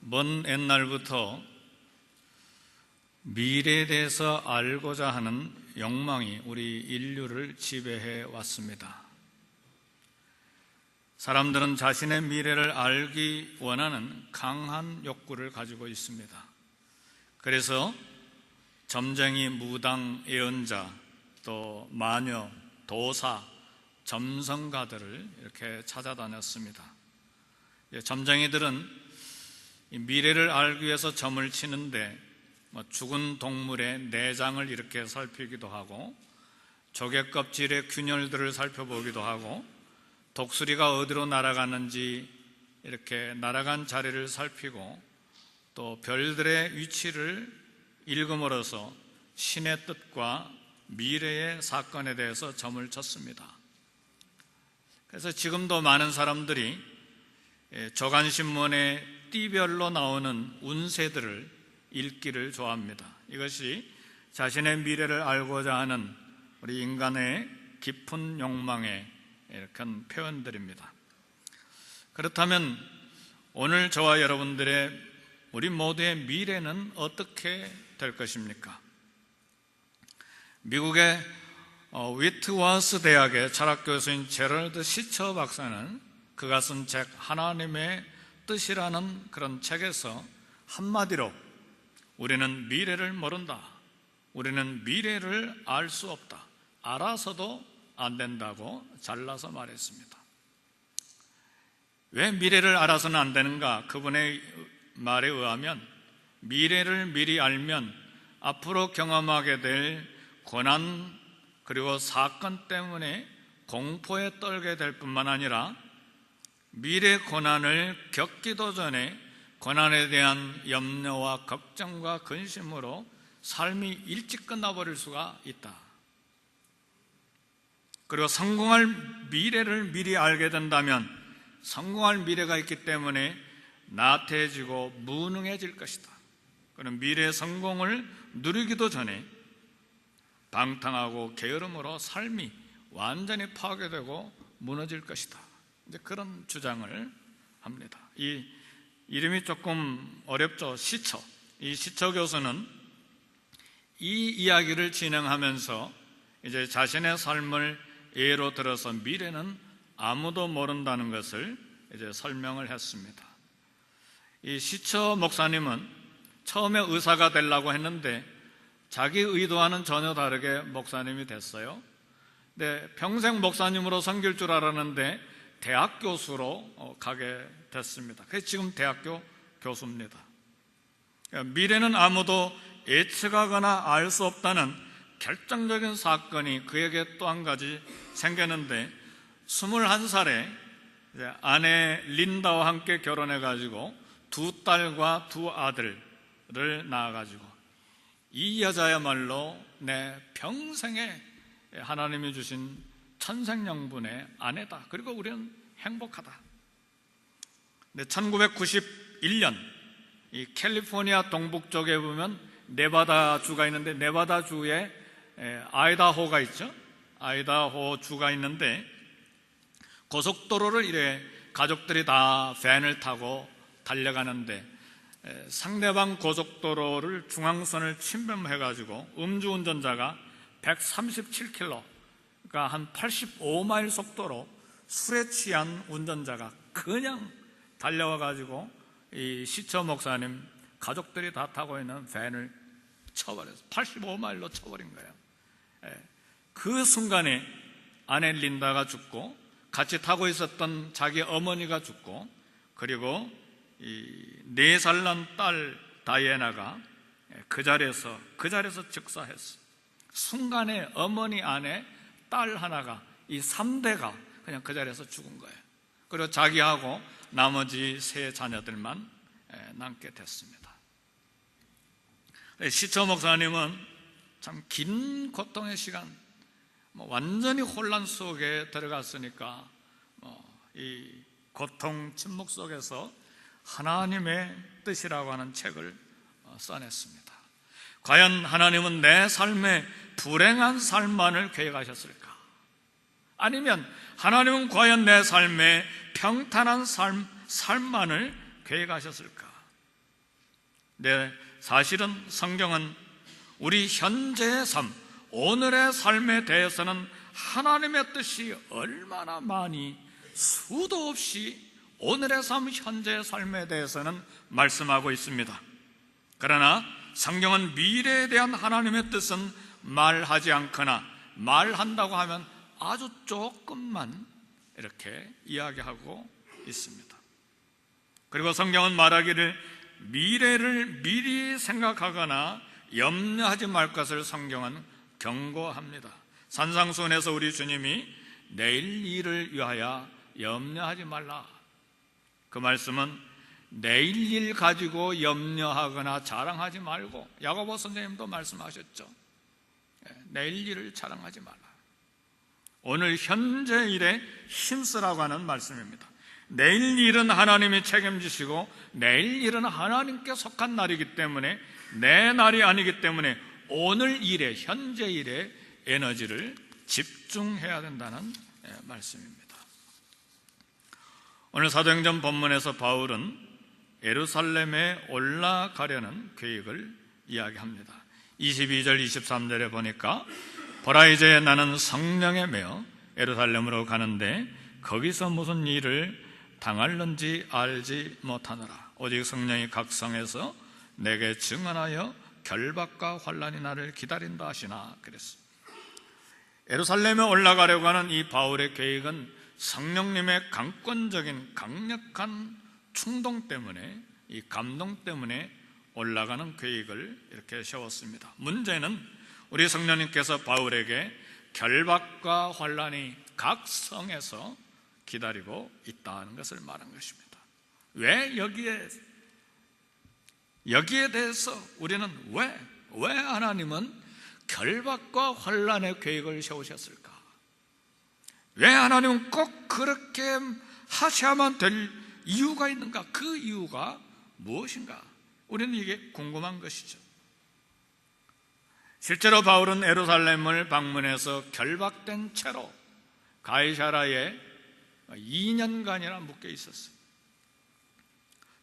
먼 옛날부터 미래에 대해서 알고자 하는 욕망이 우리 인류를 지배해 왔습니다. 사람들은 자신의 미래를 알기 원하는 강한 욕구를 가지고 있습니다. 그래서 점쟁이, 무당, 예언자, 또 마녀, 도사, 점성가들을 이렇게 찾아다녔습니다. 점쟁이들은 미래를 알기 위해서 점을 치는데 죽은 동물의 내장을 이렇게 살피기도 하고, 조개 껍질의 균열들을 살펴보기도 하고, 독수리가 어디로 날아가는지 이렇게 날아간 자리를 살피고, 또 별들의 위치를 읽음으로써 신의 뜻과 미래의 사건에 대해서 점을 쳤습니다. 그래서 지금도 많은 사람들이 조간신문의 띠별로 나오는 운세들을 읽기를 좋아합니다. 이것이 자신의 미래를 알고자 하는 우리 인간의 깊은 욕망의 이렇게 표현들입니다. 그렇다면 오늘 저와 여러분들의 우리 모두의 미래는 어떻게 될 것입니까? 미국의 위트워스 대학의 철학 교수인 제럴드 시처 박사는 그가 쓴 책 하나님의 뜻이라는 그런 책에서 한마디로 우리는 미래를 모른다, 우리는 미래를 알 수 없다, 알아서도 안 된다고 잘라서 말했습니다. 왜 미래를 알아서는 안 되는가? 그분의 말에 의하면 미래를 미리 알면 앞으로 경험하게 될 고난 그리고 사건 때문에 공포에 떨게 될 뿐만 아니라 미래 고난을 겪기도 전에 고난에 대한 염려와 걱정과 근심으로 삶이 일찍 끝나버릴 수가 있다. 그리고 성공할 미래를 미리 알게 된다면 성공할 미래가 있기 때문에 나태해지고 무능해질 것이다. 그런 미래의 성공을 누리기도 전에 방탕하고 게으름으로 삶이 완전히 파괴되고 무너질 것이다. 이제 그런 주장을 합니다. 이 이름이 조금 어렵죠. 시처. 이 시처 교수는 이 이야기를 진행하면서 이제 자신의 삶을 예로 들어서 미래는 아무도 모른다는 것을 이제 설명을 했습니다. 이 시처 목사님은 처음에 의사가 되려고 했는데 자기 의도와는 전혀 다르게 목사님이 됐어요. 근데 평생 목사님으로 섬길 줄 알았는데 대학 교수로 가게 됐습니다. 그래서 지금 대학교 교수입니다. 미래는 아무도 예측하거나 알 수 없다는 결정적인 사건이 그에게 또 한 가지 생겼는데 21살에 아내 린다와 함께 결혼해가지고 2딸과 2아들을 낳아가지고 이 여자야말로 내 평생에 하나님이 주신 천생연분의 아내다. 그리고 우리는 행복하다. 근데 1991년 이 캘리포니아 동북쪽에 보면 네바다 주가 있는데 네바다 주에 아이다호가 있죠. 아이다호 주가 있는데 고속도로를 이래 가족들이 다 밴을 타고 달려가는데 상대방 고속도로를 중앙선을 침범해가지고 음주운전자가 137km, 그러니까 한 85마일 속도로 술에 취한 운전자가 그냥 달려와가지고 이 시처 목사님 가족들이 다 타고 있는 밴을 쳐버렸어요. 85마일로 쳐버린 거예요. 그 순간에 아내 린다가 죽고 같이 타고 있었던 자기 어머니가 죽고 그리고 이 4살 난 딸 다이애나가 그 자리에서 즉사했어. 순간에 어머니, 아내, 딸 하나가 이 3대가 그냥 그 자리에서 죽은 거예요. 그리고 자기하고 나머지 3 자녀들만 남게 됐습니다. 시처 목사님은 참 긴 고통의 시간, 완전히 혼란 속에 들어갔으니까 이 고통 침묵 속에서 하나님의 뜻이라고 하는 책을 써냈습니다. 과연 하나님은 내 삶에 불행한 삶만을 계획하셨을까? 아니면 하나님은 과연 내 삶에 평탄한 삶만을 계획하셨을까? 사실은 성경은 우리 현재의 삶, 오늘의 삶에 대해서는 하나님의 뜻이 얼마나 많이 수도 없이 오늘의 삶, 현재의 삶에 대해서는 말씀하고 있습니다. 그러나 성경은 미래에 대한 하나님의 뜻은 말하지 않거나 말한다고 하면 아주 조금만 이렇게 이야기하고 있습니다. 그리고 성경은 말하기를 미래를 미리 생각하거나 염려하지 말 것을 성경은 경고합니다. 산상수훈에서 우리 주님이 내일 일을 위하여 염려하지 말라, 그 말씀은 내일 일 가지고 염려하거나 자랑하지 말고, 야고보 선생님도 말씀하셨죠. 내일 일을 자랑하지 말라. 오늘 현재 일에 힘쓰라고 하는 말씀입니다. 내일 일은 하나님이 책임지시고 내일 일은 하나님께 속한 날이기 때문에, 내 날이 아니기 때문에 오늘 일에, 현재 일에 에너지를 집중해야 된다는 말씀입니다. 오늘 사도행전 본문에서 바울은 예루살렘에 올라가려는 계획을 이야기합니다. 22절 23절에 보니까 보라, 이제 나는 성령에 매어 예루살렘으로 가는데 거기서 무슨 일을 당할는지 알지 못하노라. 오직 성령이 각 성에서 내게 증언하여 결박과 환난이 나를 기다린다 하시나 그랬습니다. 예루살렘에 올라가려고 하는 이 바울의 계획은 성령님의 강권적인 강력한 충동 때문에, 이 감동 때문에 올라가는 계획을 이렇게 세웠습니다. 문제는 우리 성령님께서 바울에게 결박과 환난이 각 성에서 기다리고 있다는 것을 말한 것입니다. 왜 여기에 대해서 우리는 왜 하나님은 결박과 환난의 계획을 세우셨을까? 왜 하나님은 꼭 그렇게 하셔야만 될 이유가 있는가? 그 이유가 무엇인가? 우리는 이게 궁금한 것이죠. 실제로 바울은 예루살렘을 방문해서 결박된 채로 가이사라에 2년간이나 묶여 있었어요.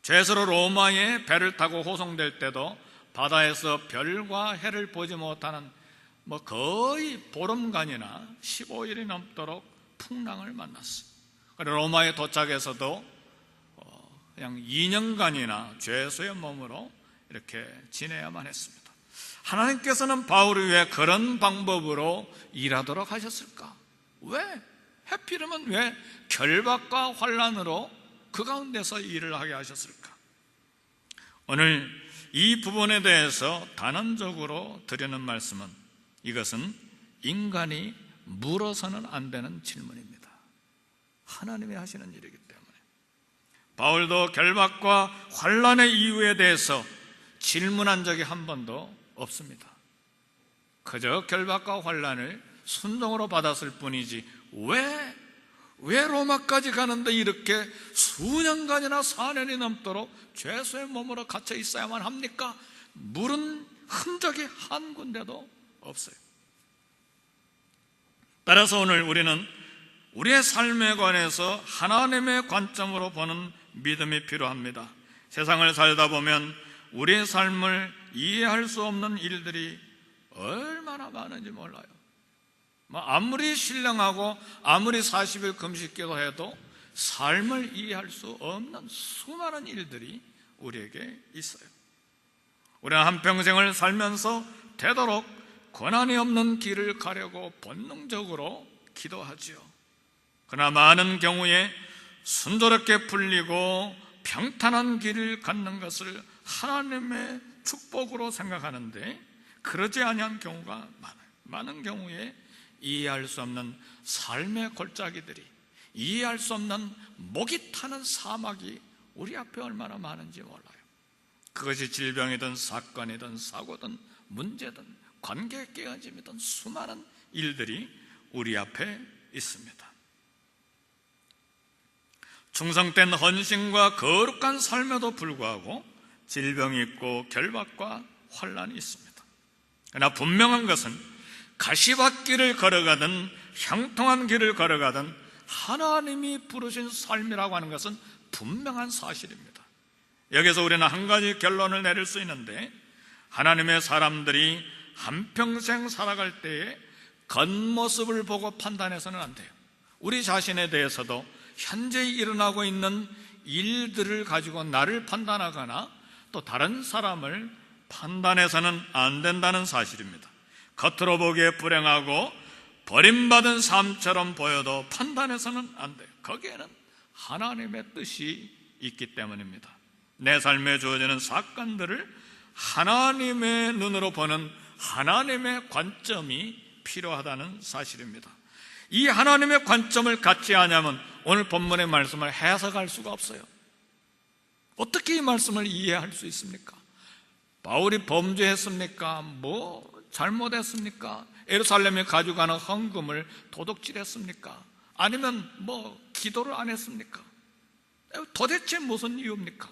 죄수로 로마에 배를 타고 호송될 때도 바다에서 별과 해를 보지 못하는 거의 보름간이나 15일이 넘도록 풍랑을 만났어요. 그리고 로마에 도착해서도 그냥 2년간이나 죄수의 몸으로 이렇게 지내야만 했습니다. 하나님께서는 바울을 위해 그런 방법으로 일하도록 하셨을까? 왜? 하필이면 왜 결박과 환난으로 그 가운데서 일을 하게 하셨을까? 오늘 이 부분에 대해서 단언적으로 드리는 말씀은, 이것은 인간이 물어서는 안 되는 질문입니다. 하나님이 하시는 일이기 때문에. 바울도 결박과 환난의 이유에 대해서 질문한 적이 한 번도 없습니다. 그저 결박과 환난을 순종으로 받았을 뿐이지 왜 로마까지 가는데 이렇게 수년간이나 4년이 넘도록 죄수의 몸으로 갇혀 있어야만 합니까? 물은 흔적이 한 군데도 없어요. 따라서 오늘 우리는 우리의 삶에 관해서 하나님의 관점으로 보는 믿음이 필요합니다. 세상을 살다 보면 우리의 삶을 이해할 수 없는 일들이 얼마나 많은지 몰라요. 아무리 신령하고 아무리 40일 금식기도 해도 삶을 이해할 수 없는 수많은 일들이 우리에게 있어요. 우리는 한평생을 살면서 되도록 고난이 없는 길을 가려고 본능적으로 기도하지요. 그러나 많은 경우에 순조롭게 풀리고 평탄한 길을 갖는 것을 하나님의 축복으로 생각하는데, 그러지 아니한 경우가 많아요. 많은 경우에 이해할 수 없는 삶의 골짜기들이, 이해할 수 없는 목이 타는 사막이 우리 앞에 얼마나 많은지 몰라요. 그것이 질병이든 사건이든 사고든 문제든 관계 깨어짐이든 수많은 일들이 우리 앞에 있습니다. 충성된 헌신과 거룩한 삶에도 불구하고 질병이 있고 결박과 환난이 있습니다. 그러나 분명한 것은 가시밭길을 걸어가든 형통한 길을 걸어가든 하나님이 부르신 삶이라고 하는 것은 분명한 사실입니다. 여기서 우리는 한 가지 결론을 내릴 수 있는데, 하나님의 사람들이 한평생 살아갈 때에 겉모습을 보고 판단해서는 안 돼요. 우리 자신에 대해서도 현재 일어나고 있는 일들을 가지고 나를 판단하거나 또 다른 사람을 판단해서는 안 된다는 사실입니다. 겉으로 보기에 불행하고 버림받은 삶처럼 보여도 판단해서는 안 돼요. 거기에는 하나님의 뜻이 있기 때문입니다. 내 삶에 주어지는 사건들을 하나님의 눈으로 보는 하나님의 관점이 필요하다는 사실입니다. 이 하나님의 관점을 갖지 않으면 오늘 본문의 말씀을 해석할 수가 없어요. 어떻게 이 말씀을 이해할 수 있습니까? 바울이 범죄했습니까? 잘못했습니까? 예루살렘에 가져가는 헌금을 도둑질했습니까? 아니면 기도를 안 했습니까? 도대체 무슨 이유입니까?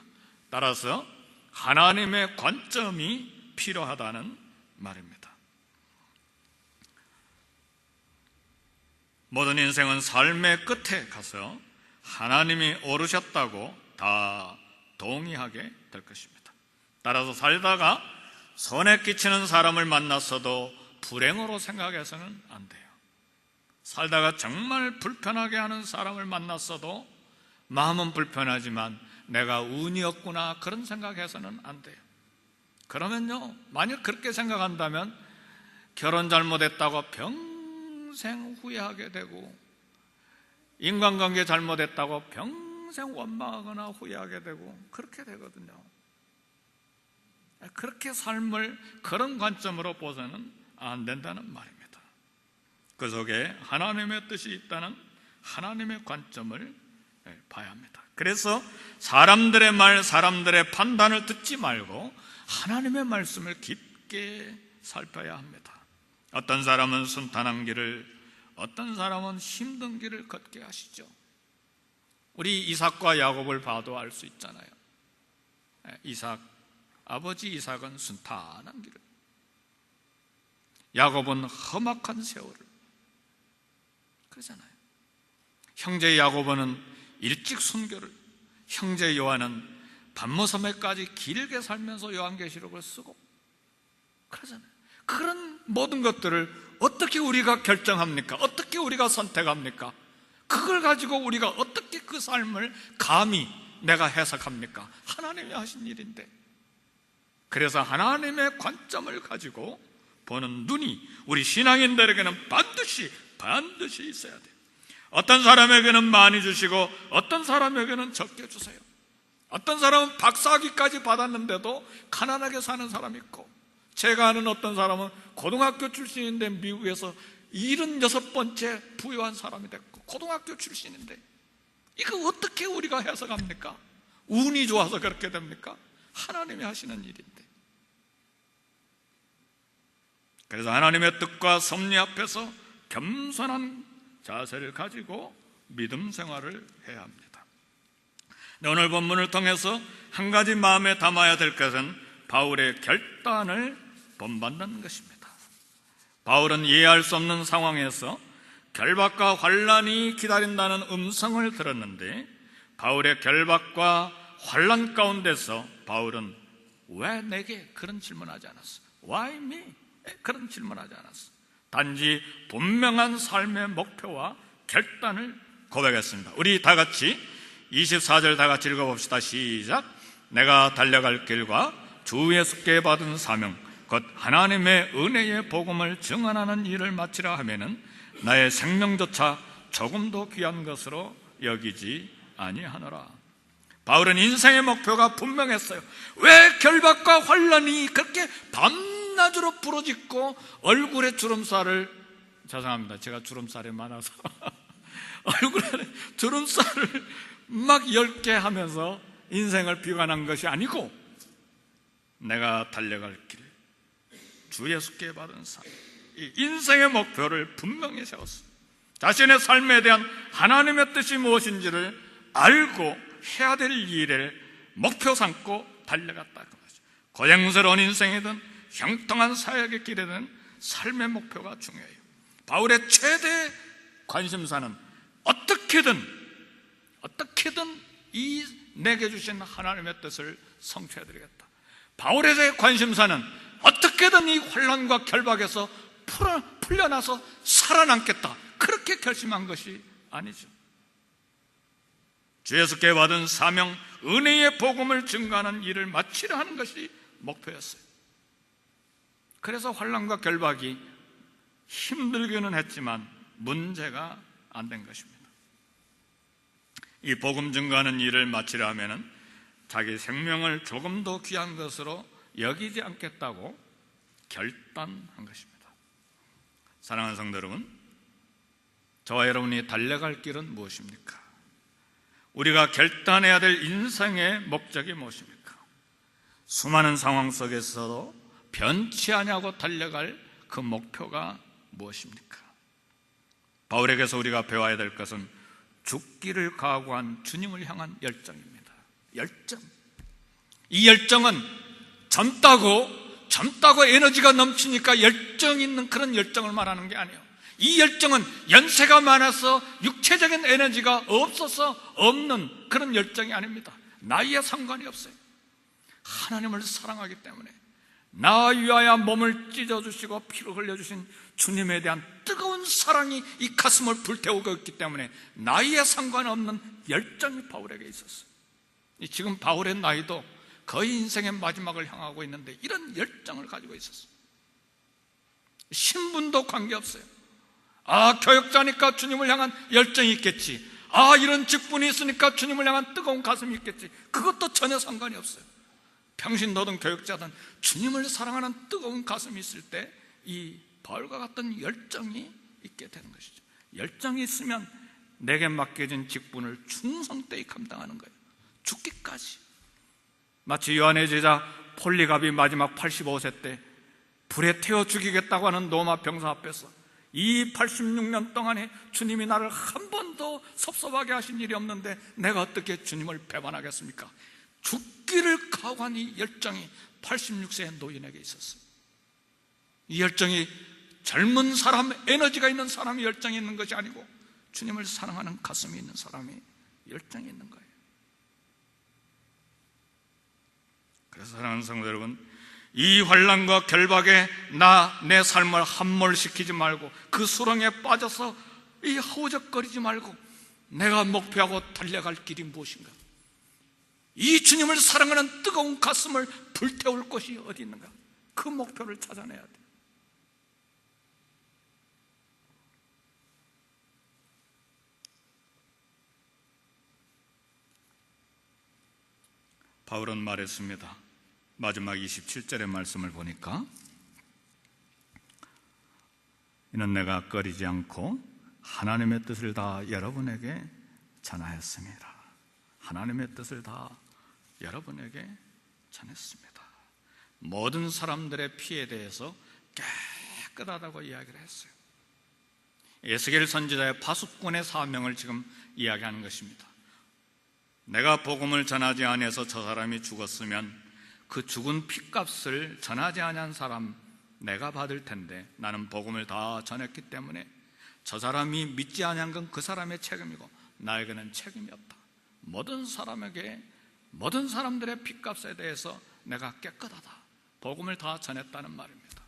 따라서 하나님의 관점이 필요하다는 말입니다. 모든 인생은 삶의 끝에 가서 하나님이 오르셨다고 다 동의하게 될 것입니다. 따라서 살다가 손해 끼치는 사람을 만났어도 불행으로 생각해서는 안 돼요. 살다가 정말 불편하게 하는 사람을 만났어도 마음은 불편하지만 내가 운이 없구나 그런 생각해서는 안 돼요. 그러면요, 만약 그렇게 생각한다면 결혼 잘못했다고 평생 후회하게 되고, 인간관계 잘못했다고 평생 원망하거나 후회하게 되고 그렇게 되거든요. 그렇게 삶을 그런 관점으로 보서는 안 된다는 말입니다. 그 속에 하나님의 뜻이 있다는 하나님의 관점을 봐야 합니다. 그래서 사람들의 말, 사람들의 판단을 듣지 말고 하나님의 말씀을 깊게 살펴야 합니다. 어떤 사람은 순탄한 길을, 어떤 사람은 힘든 길을 걷게 하시죠. 우리 이삭과 야곱을 봐도 알 수 있잖아요. 아버지 이삭은 순탄한 길을, 야곱은 험악한 세월을, 그러잖아요. 형제 야곱은 일찍 순교를, 형제 요한은 밤모섬에까지 길게 살면서 요한계시록을 쓰고 그러잖아요. 그런 모든 것들을 어떻게 우리가 결정합니까? 어떻게 우리가 선택합니까? 그걸 가지고 우리가 어떻게 그 삶을 감히 내가 해석합니까? 하나님이 하신 일인데. 그래서 하나님의 관점을 가지고 보는 눈이 우리 신앙인들에게는 반드시 있어야 돼요. 어떤 사람에게는 많이 주시고 어떤 사람에게는 적게 주세요. 어떤 사람은 박사학위까지 받았는데도 가난하게 사는 사람이 있고, 제가 아는 어떤 사람은 고등학교 출신인데 미국에서 76번째 부유한 사람이 됐고, 고등학교 출신인데 이거 어떻게 우리가 해석합니까? 운이 좋아서 그렇게 됩니까? 하나님이 하시는 일인데. 그래서 하나님의 뜻과 섭리 앞에서 겸손한 자세를 가지고 믿음 생활을 해야 합니다. 오늘 본문을 통해서 한 가지 마음에 담아야 될 것은 바울의 결단을 본받는 것입니다. 바울은 이해할 수 없는 상황에서 결박과 환난이 기다린다는 음성을 들었는데, 바울의 결박과 환난 가운데서 바울은 왜 내게 그런 질문하지 않았어? Why me? 그런 질문하지 않았어. 단지 분명한 삶의 목표와 결단을 고백했습니다. 우리 다 같이 24절 다 같이 읽어봅시다. 시작. 내가 달려갈 길과 주 예수께 받은 사명 곧 하나님의 은혜의 복음을 증언하는 일을 마치라 하면은 나의 생명조차 조금도 귀한 것으로 여기지 아니하노라. 바울은 인생의 목표가 분명했어요. 왜 결박과 환난이 그렇게 밤낮으로 부러짓고 얼굴에 주름살을, 죄송합니다, 제가 주름살이 많아서 얼굴에 주름살을 막 10개 하면서 인생을 비관한 것이 아니고, 내가 달려갈 길, 주 예수께 받은 사명, 이 인생의 목표를 분명히 세웠어. 자신의 삶에 대한 하나님의 뜻이 무엇인지를 알고 해야 될 일을 목표 삼고 달려갔다는 거죠. 고생스러운 인생이든 형통한 사역의 길이든 삶의 목표가 중요해요. 바울의 최대 관심사는 어떻게든 이 내게 주신 하나님의 뜻을 성취해드리겠다. 바울의 관심사는 어떻게든 이 환난과 결박에서 풀려나서 살아남겠다, 그렇게 결심한 것이 아니죠. 주 예수께 받은 사명, 은혜의 복음을 증거하는 일을 마치려 하는 것이 목표였어요. 그래서 환난과 결박이 힘들기는 했지만 문제가 안 된 것입니다. 이 복음 증거하는 일을 마치려 하면은 자기 생명을 조금 더 귀한 것으로 여기지 않겠다고 결단한 것입니다. 사랑하는 성도 여러분, 저와 여러분이 달려갈 길은 무엇입니까? 우리가 결단해야 될 인생의 목적이 무엇입니까? 수많은 상황 속에서도 변치 아니하고 달려갈 그 목표가 무엇입니까? 바울에게서 우리가 배워야 될 것은 죽기를 각오한 주님을 향한 열정입니다. 열정. 이 열정은 젊다고 에너지가 넘치니까 열정 있는 그런 열정을 말하는 게 아니에요. 이 열정은 연세가 많아서 육체적인 에너지가 없어서 없는 그런 열정이 아닙니다. 나이에 상관이 없어요. 하나님을 사랑하기 때문에 나 위하여 몸을 찢어주시고 피를 흘려주신 주님에 대한 뜨거운 사랑이 이 가슴을 불태우고 있기 때문에 나이에 상관없는 열정이 바울에게 있었어요. 지금 바울의 나이도 거의 인생의 마지막을 향하고 있는데 이런 열정을 가지고 있었어요. 신분도 관계없어요. 교역자니까 주님을 향한 열정이 있겠지. 이런 직분이 있으니까 주님을 향한 뜨거운 가슴이 있겠지. 그것도 전혀 상관이 없어요. 평신도든 교역자든 주님을 사랑하는 뜨거운 가슴이 있을 때 이 바울과 같은 열정이 있게 되는 것이죠. 열정이 있으면 내게 맡겨진 직분을 충성되이 감당하는 거예요. 죽기까지. 마치 요한의 제자 폴리갑이 마지막 85세 때 불에 태워 죽이겠다고 하는 로마 병사 앞에서 이 86년 동안에 주님이 나를 한 번도 섭섭하게 하신 일이 없는데 내가 어떻게 주님을 배반하겠습니까? 죽기를 각오한 이 열정이 86세의 노인에게 있었어요. 이 열정이 젊은 사람, 에너지가 있는 사람이 열정이 있는 것이 아니고 주님을 사랑하는 가슴이 있는 사람이 열정이 있는 거예요. 그래서 사랑하는 성도 여러분, 이 환난과 결박에 내 삶을 함몰시키지 말고 그 수렁에 빠져서 이 허우적거리지 말고 내가 목표하고 달려갈 길이 무엇인가? 이 주님을 사랑하는 뜨거운 가슴을 불태울 곳이 어디 있는가? 그 목표를 찾아내야 돼요. 바울은 말했습니다. 마지막 27절의 말씀을 보니까 이는 내가 꺼리지 않고 하나님의 뜻을 다 여러분에게 전하였습니다. 하나님의 뜻을 다 여러분에게 전했습니다. 모든 사람들의 피에 대해서 깨끗하다고 이야기를 했어요. 에스겔 선지자의 파수꾼의 사명을 지금 이야기하는 것입니다. 내가 복음을 전하지 아니해서 저 사람이 죽었으면 그 죽은 핏값을 전하지 아니한 사람 내가 받을 텐데 나는 복음을 다 전했기 때문에 저 사람이 믿지 아니한 건 그 사람의 책임이고 나에게는 책임이 없다. 모든 사람들의 핏값에 대해서 내가 깨끗하다. 복음을 다 전했다는 말입니다.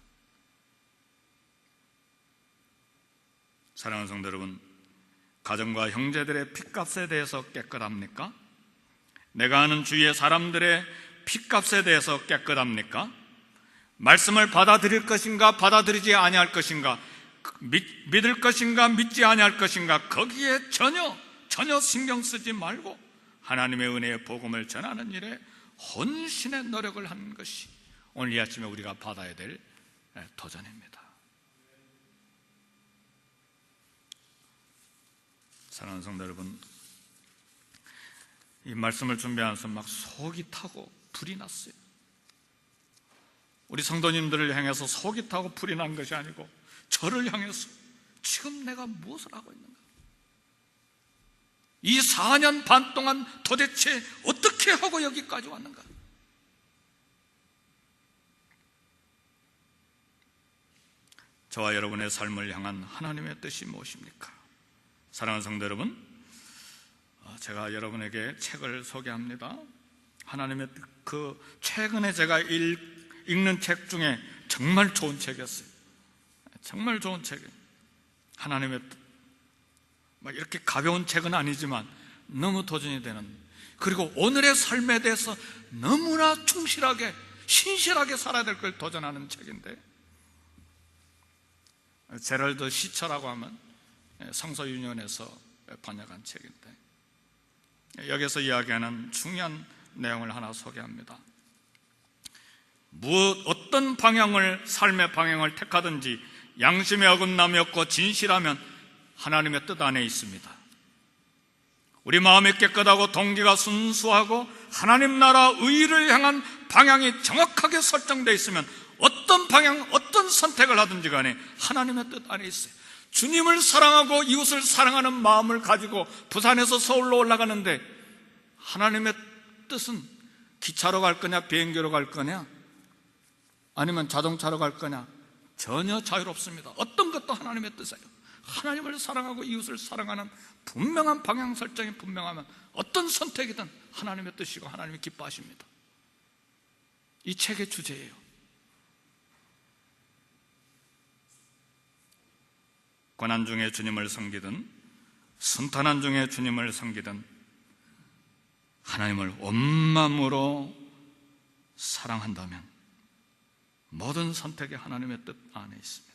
사랑하는 성도 여러분, 가정과 형제들의 핏값에 대해서 깨끗합니까? 내가 아는 주위의 사람들의 핏값에 대해서 깨끗합니까? 말씀을 받아들일 것인가 받아들이지 아니할 것인가, 믿을 것인가 믿지 아니할 것인가, 거기에 전혀 신경 쓰지 말고 하나님의 은혜의 복음을 전하는 일에 헌신의 노력을 하는 것이 오늘 이 아침에 우리가 받아야 될 도전입니다. 사랑하는 성도 여러분, 이 말씀을 준비하면서 막 속이 타고 불이 났어요. 우리 성도님들을 향해서 속이 타고 불이 난 것이 아니고 저를 향해서 지금 내가 무엇을 하고 있는가? 이 4년 반 동안 도대체 어떻게 하고 여기까지 왔는가? 저와 여러분의 삶을 향한 하나님의 뜻이 무엇입니까? 사랑하는 성도 여러분, 제가 여러분에게 책을 소개합니다. 하나님의 그 최근에 제가 읽는 책 중에 정말 좋은 책이었어요. 정말 좋은 책이에요. 하나님의 뜻. 막 이렇게 가벼운 책은 아니지만 너무 도전이 되는, 그리고 오늘의 삶에 대해서 너무나 충실하게 신실하게 살아야 될 걸 도전하는 책인데, 제럴드 시처라고 하면 성서유년에서 번역한 책인데, 여기서 이야기하는 중요한 내용을 하나 소개합니다. 어떤 방향을, 삶의 방향을 택하든지 양심에 어긋남이 없고 진실하면 하나님의 뜻 안에 있습니다. 우리 마음이 깨끗하고 동기가 순수하고 하나님 나라 의를 향한 방향이 정확하게 설정되어 있으면 어떤 방향, 어떤 선택을 하든지 간에 하나님의 뜻 안에 있어요. 주님을 사랑하고 이웃을 사랑하는 마음을 가지고 부산에서 서울로 올라가는데 하나님의 뜻은 기차로 갈 거냐, 비행기로 갈 거냐, 아니면 자동차로 갈 거냐, 전혀 자유롭습니다. 어떤 것도 하나님의 뜻이에요. 하나님을 사랑하고 이웃을 사랑하는 분명한 방향 설정이 분명하면 어떤 선택이든 하나님의 뜻이고 하나님이 기뻐하십니다. 이 책의 주제예요. 고난 중에 주님을 섬기든 순탄한 중에 주님을 섬기든 하나님을 온 마음으로 사랑한다면 모든 선택이 하나님의 뜻 안에 있습니다.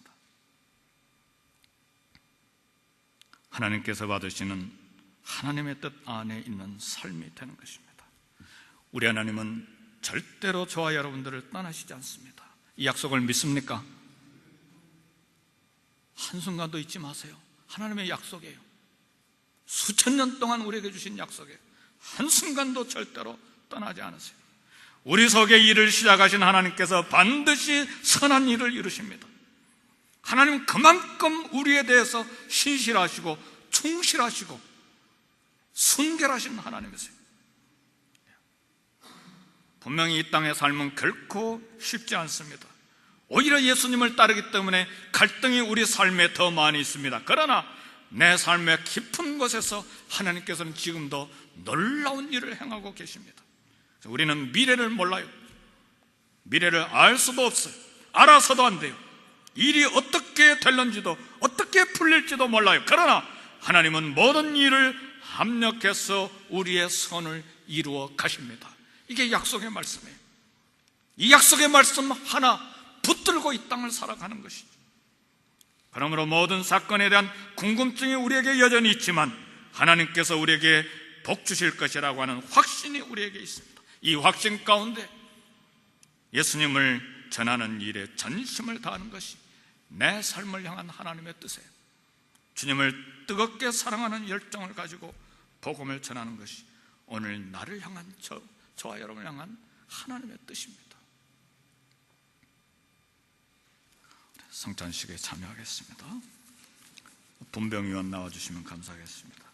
하나님께서 받으시는 하나님의 뜻 안에 있는 삶이 되는 것입니다. 우리 하나님은 절대로 저와 여러분들을 떠나시지 않습니다. 이 약속을 믿습니까? 한순간도 잊지 마세요. 하나님의 약속이에요. 수천 년 동안 우리에게 주신 약속이에요. 한순간도 절대로 떠나지 않으세요. 우리 속에 일을 시작하신 하나님께서 반드시 선한 일을 이루십니다. 하나님은 그만큼 우리에 대해서 신실하시고 충실하시고 순결하신 분하나님이세요. 분명히 이 땅의 삶은 결코 쉽지 않습니다. 오히려 예수님을 따르기 때문에 갈등이 우리 삶에 더 많이 있습니다. 그러나 내 삶의 깊은 곳에서 하나님께서는 지금도 놀라운 일을 행하고 계십니다. 우리는 미래를 몰라요. 미래를 알 수도 없어요. 알아서도 안 돼요. 일이 어떻게 될런지도 어떻게 풀릴지도 몰라요. 그러나 하나님은 모든 일을 합력해서 우리의 선을 이루어 가십니다. 이게 약속의 말씀이에요. 이 약속의 말씀 하나 붙들고 이 땅을 살아가는 것이죠. 그러므로 모든 사건에 대한 궁금증이 우리에게 여전히 있지만 하나님께서 우리에게 복 주실 것이라고 하는 확신이 우리에게 있습니다. 이 확신 가운데 예수님을 전하는 일에 전심을 다하는 것이 내 삶을 향한 하나님의 뜻이에요. 주님을 뜨겁게 사랑하는 열정을 가지고 복음을 전하는 것이 오늘 나를 향한 저와 여러분을 향한 하나님의 뜻입니다. 성찬식에 참여하겠습니다. 분병위원 나와주시면 감사하겠습니다.